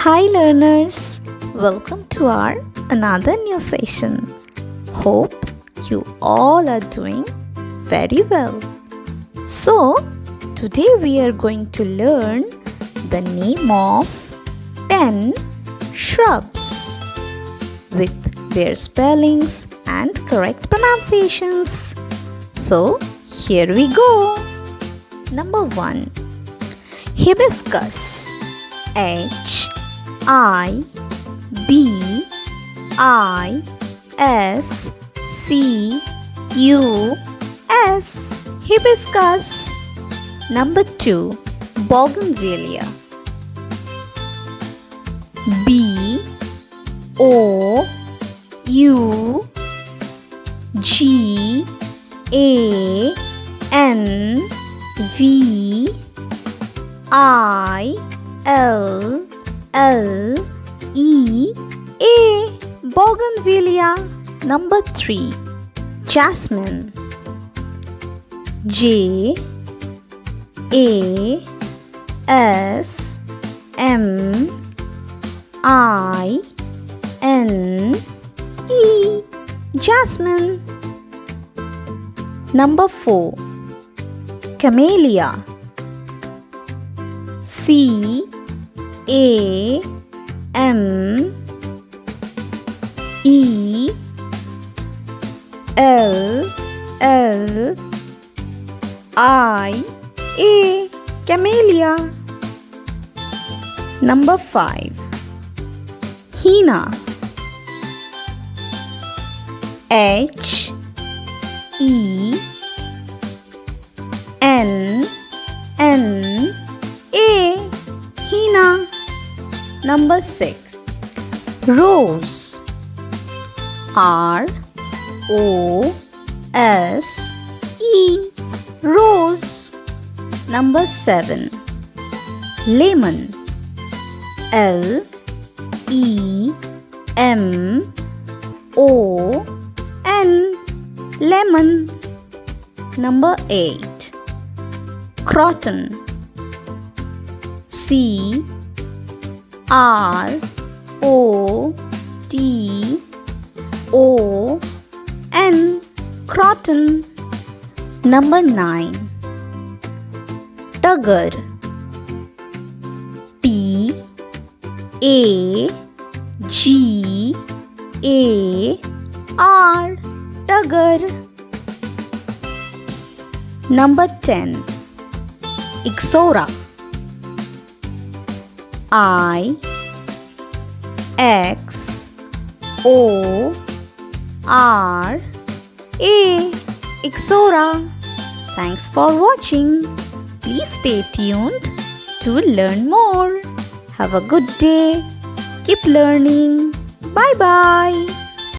Hi learners, welcome to our another new session. Hope you all are doing very well. So, today we are going to learn the name of 10 shrubs with their spellings and correct pronunciations. So, here we go. Number 1. Hibiscus. Hibiscus. Hibiscus. Number 2. Bougainvillea. Bougainvillea. Number 3. Jasmine. Jasmine. Number 4. Camellia. Camellia. Number 5. Henna. Henna. Number 6. Rose. Rose. Number 7. Lemon. Lemon. Number 8. Croton. Croton. Number 9. Tugger. Tugger. Number 10. Ixora. Ixora. Thanks for watching. Please stay tuned to learn more. Have a good day. Keep learning. Bye bye.